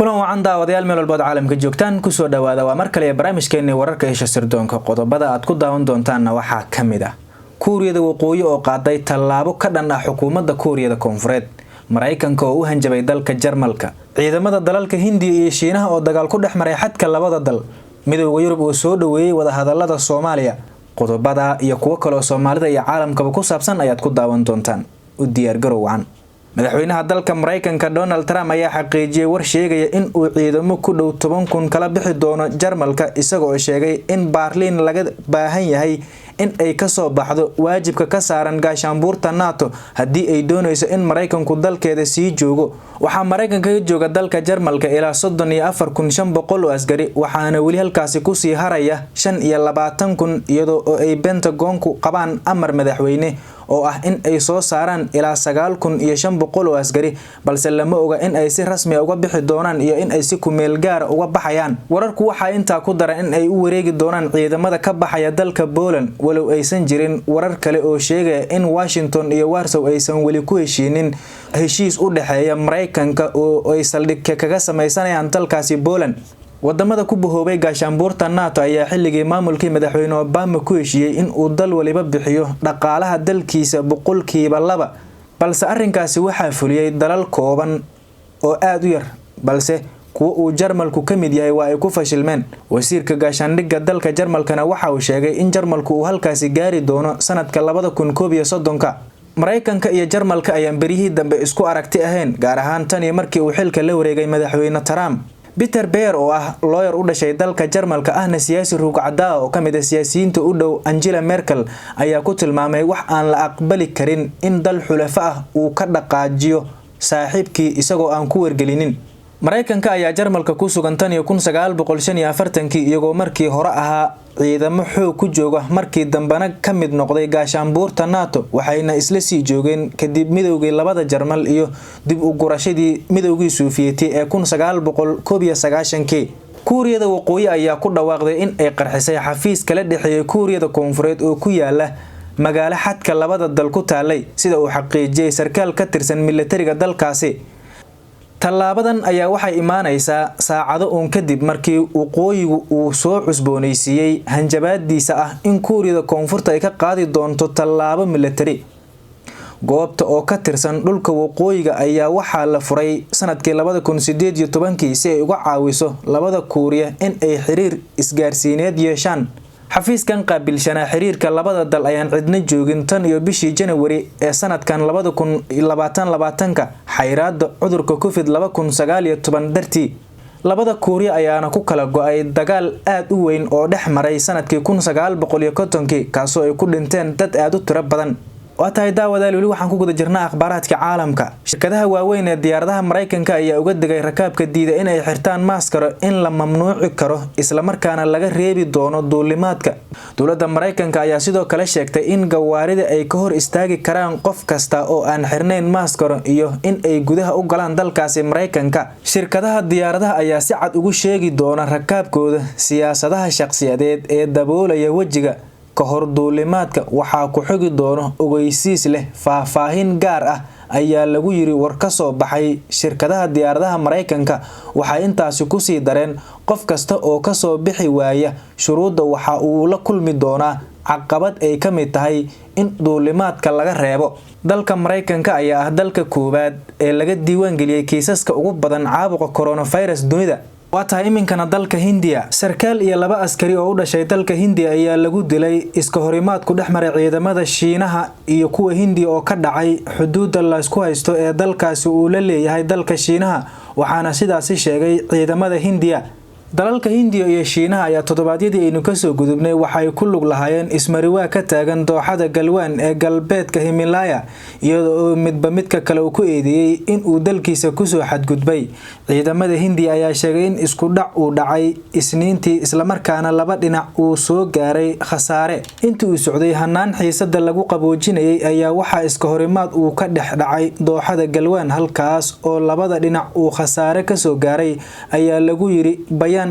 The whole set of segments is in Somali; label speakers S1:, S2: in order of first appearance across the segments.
S1: kulan wacan daawadayaal meel walba caalamka joogtaan ku soo dhawaada waa markale barnaamijkeena wararka isha sirdoonka qodobada aad ku daawan doontaan waxa kamid ah Kuuriyada Waqooyi oo qaaday tallaabo ka dhan ah xukuumadda Kuuriyada Koonfureed Mareykanka oo u hanjabay dalka Jarmalka ciidamada dalalka Hindiya iyo Shiinaha oo dagaal ku dhexmaray xadka labada dal midowga Yurub oo soo dhaweeyay wada hadallada Soomaaliya qodobada iyo kuwa kale oo Soomaalida iyo caalamka ku saabsan ayaad ku daawan doontaan u diyaar garowcan madaxweynaha dalka Mareykanka Donald Trump ayaa xaqiijiyay war sheegaya in uu ciidamo ku dhow 10,000 kala bixi doono Jarmalka isagoo sheegay in Berlin laga baahan yahay in ay ka soo baxdo waajibka ka saaran gaashaanbuurta NATO haddii ay doonayso in Mareykanku dalkeeda sii joogo waxa Mareykanka jooga dalka Jarmalka ilaa 34,500 oo askari waxaana wali halkaasi ku sii haraya 25,000 iyadoo ay Pentagon-ku qabaan amar madaxweyne oo ah in ay soo saaraan ilaa 9,500 oo askari balse lama oga in ay si rasmi ah uga bixi doonaan iyo in ay si ku meel gaar uga baxayaan wararku waxa inta ku daran in ay u wareegi doonaan ciidamada ka baxaya dalka Poland walow aysan jirin warar kale oo sheegaya in Washington iyo Warsaw aysan wali ku heshiinin heshiis u dhaxeeya Mareykanka oo ay saldhig kaga samaysanayaan dalkaasi Poland wadamada ku bahoobay gaashaanbuurta NATO ayaa xilligii maamulkii madaxweyne Obama ku heshiiyay in uu dal waliba bixiyo dhaqaalaha dalkiisa 2% balse arrinkaasi waxa fuliyay dalal kooban oo aad u yar balse kuwa uu Jarmalku kamid yahay waa ay ku fashilmeen wasiirka gaashaandhigga dalka Jarmalkana waxa uu sheegay in Jarmalku uu halkaasi gaari doono sanadka 2031 Mareykanka iyo Jarmalka ayaan berihii dambe isku aragti ahayn gaar ahaan tan iyo markii uu xilka la wareegay madaxweyne Trump Peter Beer oo ah lawyer u dhashay dalka Jarmalka ahna siyaasi ruugcada oo kamid ah siyaasiyiinta u dhow Angela Merkel ayaa ku tilmaamay wax aan la aqbali karin in dal xulafa ah uu ka dhaqaajiyo saaxiibkii isagoo aan ku wargelinin Mareykanka ayaa Jarmalka ku sugan tan iyo 1945 iyagoo markii hore ahaa ciidamo xoog ku jooga markii dambana kamid noqday gaashaanbuurta NATO waxayna isla sii joogeen kadib midowgii labada Jarmal iyo dib u gurashadii midowgii Soviyeeti ee 1991 Kuuriyada Waqooyi ayaa ku dhawaaqday in ay qarxisay xafiis kala dhaxeeyay Kuuriyada Koonfureed oo ku yaala magaalo xadka labada dal ku taalay sida uu xaqiijiyay sarkaal ka tirsan militariga dalkaasi Tallaabadan ayaa waxay imaanaysaa saacado uun kadib markii waqooyigu uu soo cusboonaysiiyay hanjabaadiisa ah in Kuuriyada Koonfurta ay ka qaadi doonto tallaabo militari goobta oo ka tirsan dhulka waqooyiga ayaa waxaa la furay sanadkii 2018 si ay uga caawiso labada Kuuriya in ay xiriir isgaarsiineed yeeshaan xafiiskan qaabilsana xiriirka labada dal ayaan cidna joogin tan iyo bishii January ee sanadkan 2022 xayiraada cudurka COVID-19 dartii labada Kuuriya ayaana ku kala go'ay dagaal aad u weyn oo dhex maray sanadkii 1950 kaasoo ay ku dhinteen dad aad u tiro badan waatahay daawadayaal wali waxaan ku guda jirnaa akhbaaraadka caalamka shirkadaha waaweyn ee diyaaradaha Mareykanka ayaa uga digay rakaabka diida in ay xirtaan maaskaro in la mamnuuci karo isla markaana laga reebi doono duulimaadka dawladda Mareykanka ayaa sidoo kale sheegtay in gawaarida ay ka hor istaagi karaan qof kasta oo aan xirnayn maaskaro iyo in ay gudaha u galaan dalkaasi Mareykanka shirkadaha diyaaradaha ayaa si cad ugu sheegi doona rakaabkooda siyaasadaha shakhsiyadeed ee daboolaya wajiga kahor duulimaadka waxa ku xigi doono ogeysiis leh faahfaahin gaar ah ayaa lagu yiri war ka soo baxay shirkadaha diyaaradaha Mareykanka waxa intaasi ku sii dareen qof kasta oo ka soo bixi waaya shuruudda waxa uu la kulmi doonaa caqabad ay ka mid tahay in duulimaadka laga reebo dalka Mareykanka ayaa ah dalka koobaad ee laga diiwaan geliyay kiisaska ugu badan caabuqa coronavirus dunida waata iminkana dalka Hindiya sarkaal iyo laba askari oo u dhashay dalka Hindiya ayaa lagu dilay iska horimaad ku dhexmaray ciidamada Shiinaha iyo kuwa Hindiya oo ka dhacay xuduudda la isku haysto ee dalkaasi uu la leeyahay dalka Shiinaha waxaana sidaasi sheegay ciidamada Hindiya dalalka Hindiya iyo Shiinaha ayaa todobaadyadii aynu ka soo gudubnay waxay ku lug lahaayeen ismariwaa ka taagan dooxada Galwan ee galbeedka Himalaya iyadoo midba midka kale uu ku eedeeyay in uu dalkiisa ku soo xadgudbay ciidamada Hindiya ayaa sheegay in isku dhac uu dhacay Isniintii isla markaana laba dhinac uu soo gaaray khasaare intii uu socday hanaan xiisada lagu qaboojinayay ayaa waxa iska horimaad uu ka dhex dhacay dooxada Galwan halkaas oo labada dhinac uu khasaare ka soo gaaray ayaa lagu yiri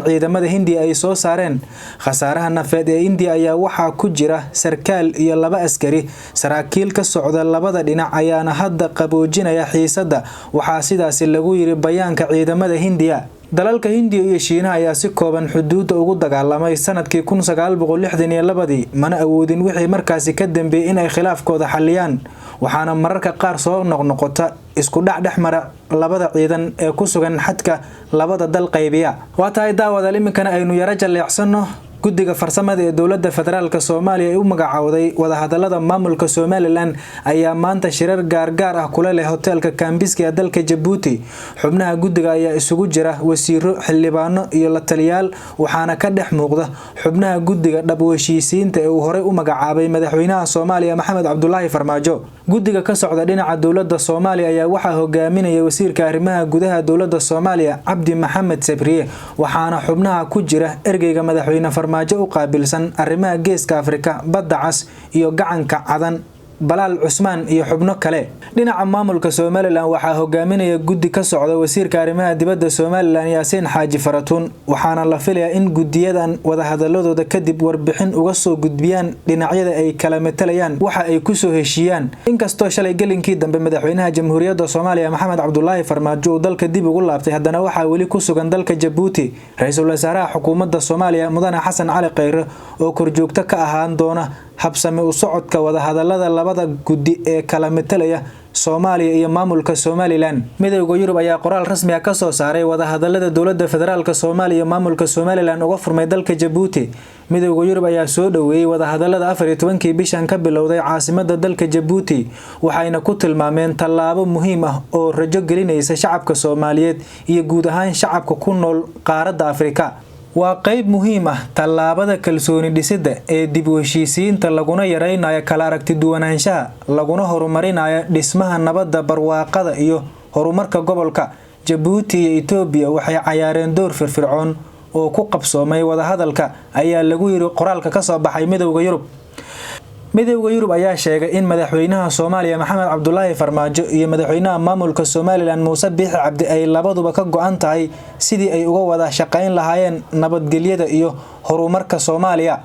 S1: ciidamada Hindiya ay soo saareen khasaaraha nafeed ee Hindiya ayaa waxa ku jira sarkaal iyo laba askari saraakiil ka socda labada dhinac ayaana hadda qaboojinaya xiisada waxa sidaas lagu yiri bayaanka ciidamada Hindiya dalalka Hindiya iyo Shiinaha ayaa si kooban xuduudda ugu dagaalamay sanadkii 1962 mana awoodin wixii markaasi ka dambeeyay in ay khilaafkooda xaliyaan waxaana mararka qaar soo noqnoqota isku dhac mara labada ciidan ee ku sugan xadka labada dal qaybiya waa tahay daawada iminkana aynu yara jaleecsano guddiga farsamada ee dawladda federaalka Soomaaliya ee u magacaawday wada hadallada maamulka Somaliland ayaa maanta shirar gaar ah kula leh hotelka Kambiski ee dalka Djibouti xubnaha guddiga ayaa isugu jira wasiiro xildhibaano iyo la taliyaal waxaana ka dhex muuqda xubnaha guddiga dhab u heshiisiinta ee uu hore u magacaabay madaxweynaha Soomaaliya Maxamed Cabdullaahi Farmaajo guddiga ka socda dhinaca dawladda Soomaaliya ayaa waxa hogaaminaya wasiirka arrimaha gudaha dawladda Soomaaliya Cabdi Maxamed Sabriye waxaana xubnaha ku jira ergeyga madaxweynaha Farmaajo u qaabilsan arrimaha geeska Afrika badda cas iyo gacanka cadan Balaal Cusmaan iyo xubno kale dhinaca maamulka Somaliland waxa hogaaminaya guddi ka socda wasiirka arrimaha dibadda Somaliland Yaasiin Xaaji Faratuun waxaana la filayaa in guddiyadan wada hadaladooda kadib warbixin uga soo gudbiyaan dhinacyada ay kala matalayaan waxa ay ku soo heshiiyaan inkastoo shalay galinkii dambe madaxweynaha Jamhuuriyadda Soomaaliya Maxamed Cabdullaahi Farmaajo dalka dib ugu laabtay haddana waxa wali ku sugan dalka Djibouti ra'iisul wasaaraha xukuumadda Soomaaliya Mudane Xasan Cali Khayre oo korjoogta ka ahaan doona habsami u socodka wada hadallada labada guddi ee kala metelaya Soomaaliya iyo maamulka Somaliland midowga Yurub ayaa qoraal rasmi ah ka soo saaray wada hadallada dawladda federaalka Soomaaliya iyo maamulka Somaliland uga furmay dalka Djibouti midowga Yurub ayaa soo dhaweeyay wada hadallada 14 bishan ka bilowday caasimadda dalka Djibouti waxayna ku tilmaameen tallaabo muhiim ah oo rajo gelinaysa shacabka Soomaaliyeed iyo guud ahaan shacabka ku nool qaaradda Afrika waa qayb muhiim ah tallaabada kalsooni dhisidda ee dib u heshiisiinta laguna yareynayo kala aragti duwanaanshaha laguna horumarinayo dhismaha nabadda barwaaqada iyo horumarka gobolka Djibouti iyo Itoobiya waxay cayaareen door firfircoon oo ku qabsoomay wada hadalka ayaa lagu yiri qoraalka ka soo baxay midowga Yurub ayaa sheegay in madaxweynaha Soomaaliya Maxamed Cabdullaahi Farmaajo iyo madaxweynaha maamulka Somaliland Muuse Biixi Cabdi ay labaduba ka go'an tahay sidii ay uga wada shaqeyn lahaayeen nabadgelyada iyo horumarka Soomaaliya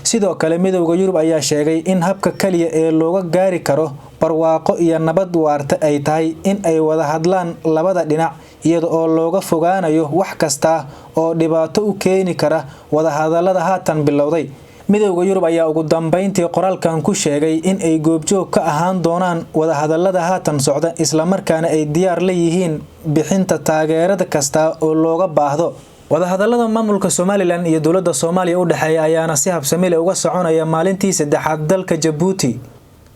S1: sidoo kale midowga Yurub ayaa sheegay in habka kaliya ee looga gaari karo barwaaqo iyo nabad waarta ay tahay in ay wada hadlaan labada dhinac iyada oo looga fogaanayo wax kasta oo dhibaato u keeni kara wada hadallada haatan bilowday midowga Yurub ayaa ugu dambeyntii qoraalkan ku sheegay in ay goobjoog ka ahaan doonaan wada hadallada haatan socda isla markaana ay diyaar la yihiin bixinta taageerada kasta oo looga baahdo wada hadallada maamulka Somaliland iyo dawladda Soomaaliya u dhaxeeya ayaana si habsami leh uga soconaya maalintii saddexaad dalka Djibouti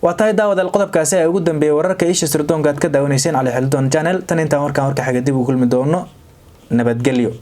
S1: waa tahay daawada qodobkaasi ay ugu dambeeyay wararka isha sirdoonka aad ka daawaneyseen Ali Xildon channel tan inta warka xiga dib u kulmi doono nabadgelyo